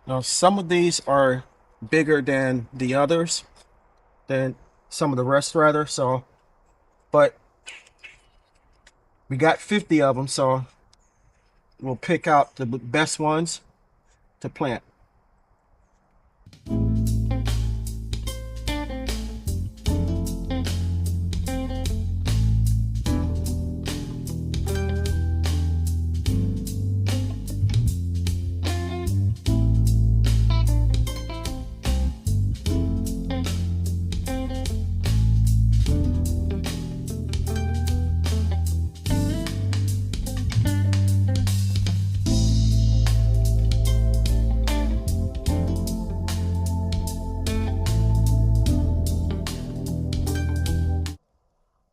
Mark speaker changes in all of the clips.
Speaker 1: Now, some of these are bigger than the others, than some of the rest rather. So, but we got 50 of them, so we'll pick out the best ones to plant.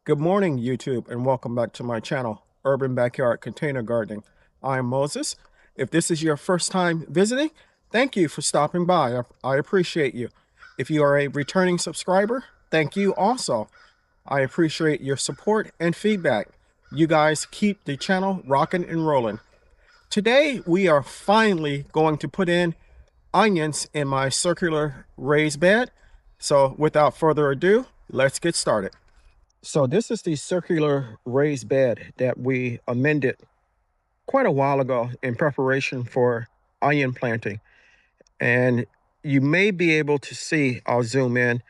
Speaker 1: Good morning, YouTube, and welcome back to my channel, Urban Backyard Container Gardening. I am Moses. If this is your first time visiting, thank you for stopping by. I appreciate you. If you are a returning subscriber, thank you also. I appreciate your support and feedback. You guys keep the channel rocking and rolling. Today, we are finally going to put in onions in my circular raised bed. So without further ado, let's get started. So this is the circular raised bed that we amended quite a while ago in preparation for onion planting. And you may be able to see, I'll zoom in,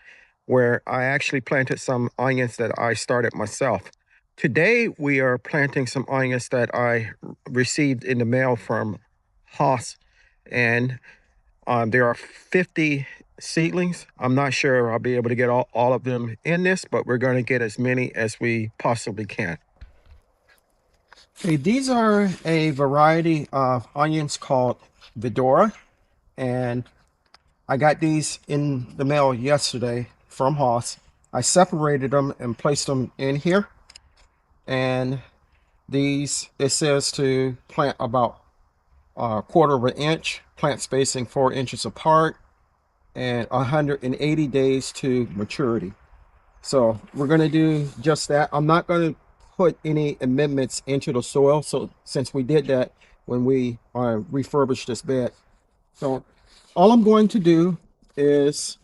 Speaker 1: where I actually planted some onions that I started myself. Today, we are planting some onions that I received in the mail from Haas. And there are 50 seedlings. I'm not sure I'll be able to get all of them in this, but we're going to get as many as we possibly can. Okay, these are a variety of onions called Vidora, and I got these in the mail yesterday from Haas. I separated them and placed them in here, and these, it says to plant about a quarter of an inch, plant spacing 4 inches apart, and 180 days to maturity. So we're going to do just that. I'm not going to put any amendments into the soil, so since we did that when we refurbished this bed. So all I'm going to do is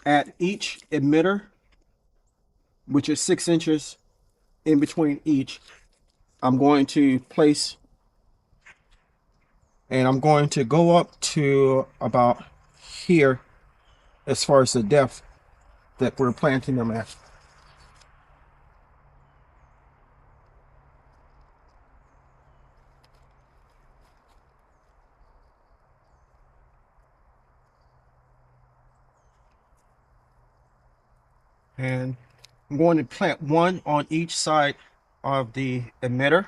Speaker 1: at each emitter, which is 6 inches in between each, I'm going to place, and I'm going to go up to about here as far as the depth that we're planting them at. And I'm going to plant one on each side of the emitter.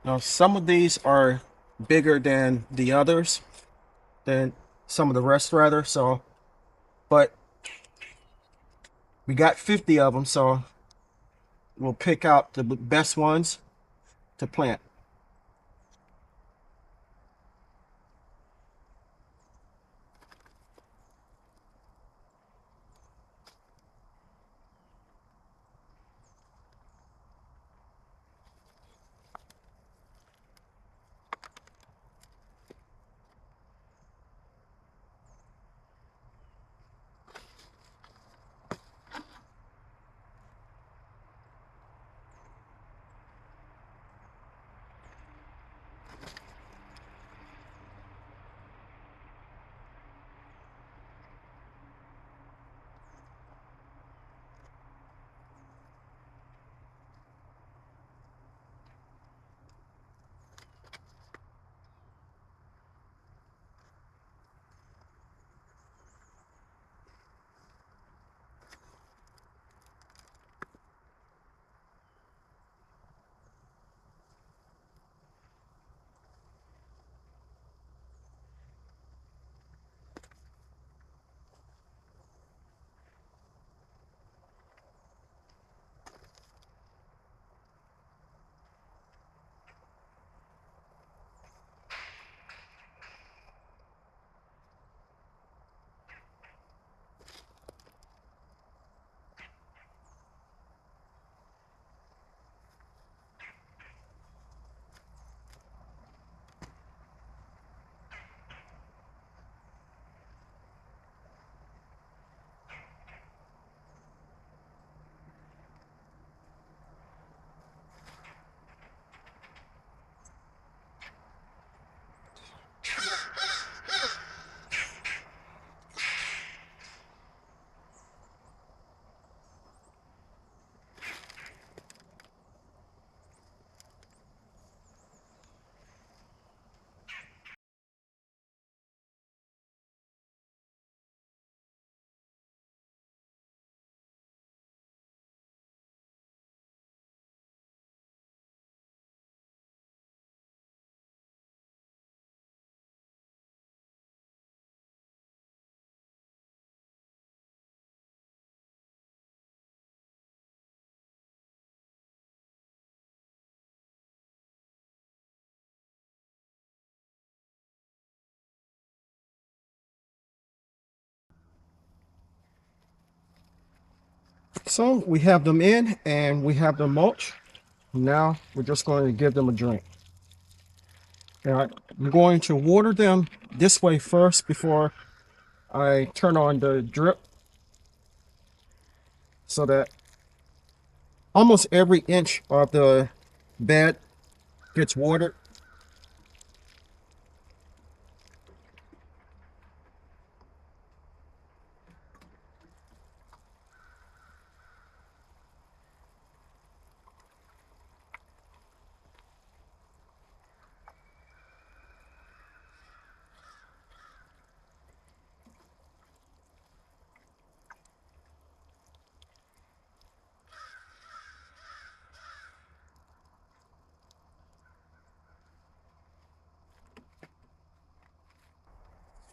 Speaker 1: Now, some of these are bigger than the others, than some of the rest rather. So, but we got 50 of them, so we'll pick out the best ones to plant. So we have them in and we have them mulch. Now we're just going to give them a drink. And I'm going to water them this way first before I turn on the drip, so that almost every inch of the bed gets watered.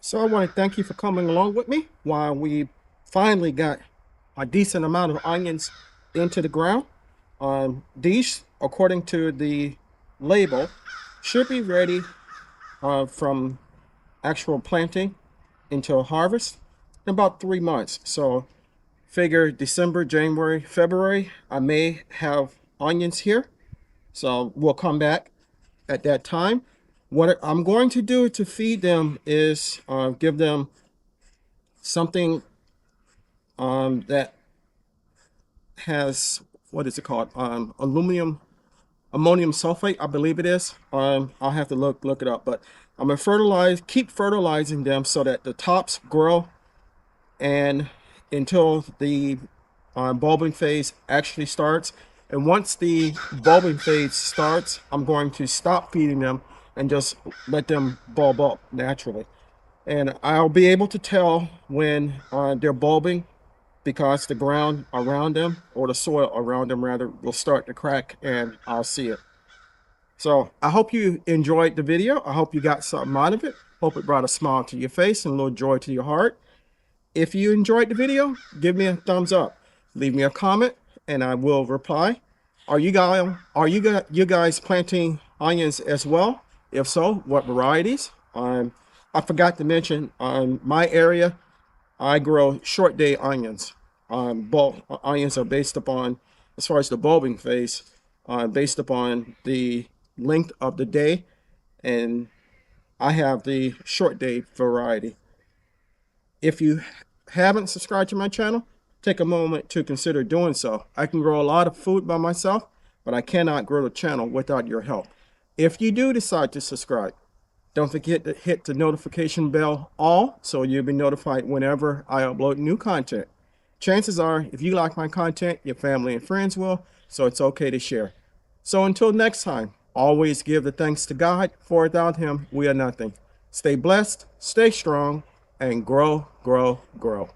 Speaker 1: So I want to thank you for coming along with me while we finally got a decent amount of onions into the ground. These, according to the label, should be ready from actual planting until harvest in about 3 months. So figure December, January, February, I may have onions here. So we'll come back at that time. What I'm going to do to feed them is give them something that has, what is it called? Ammonium sulfate, I believe it is. I'll have to look it up, but I'm gonna keep fertilizing them so that the tops grow, and until the bulbing phase actually starts. And once the bulbing phase starts, I'm going to stop feeding them and just let them bulb up naturally. And I'll be able to tell when they're bulbing, because the ground around them, or the soil around them rather, will start to crack and I'll see it. So I hope you enjoyed the video. I hope you got something out of it. Hope it brought a smile to your face and a little joy to your heart. If you enjoyed the video, give me a thumbs up. Leave me a comment and I will reply. Are you guys planting onions as well? If so, what varieties? I forgot to mention, my area, I grow short day onions. Bulk onions are based upon, as far as the bulbing phase, based upon the length of the day, and I have the short day variety. If you haven't subscribed to my channel, take a moment to consider doing so. I can grow a lot of food by myself, but I cannot grow the channel without your help. If you do decide to subscribe, don't forget to hit the notification bell all, so you'll be notified whenever I upload new content. Chances are, if you like my content, your family and friends will, so it's okay to share. So until next time, always give the thanks to God, for without him, we are nothing. Stay blessed, stay strong, and grow, grow, grow.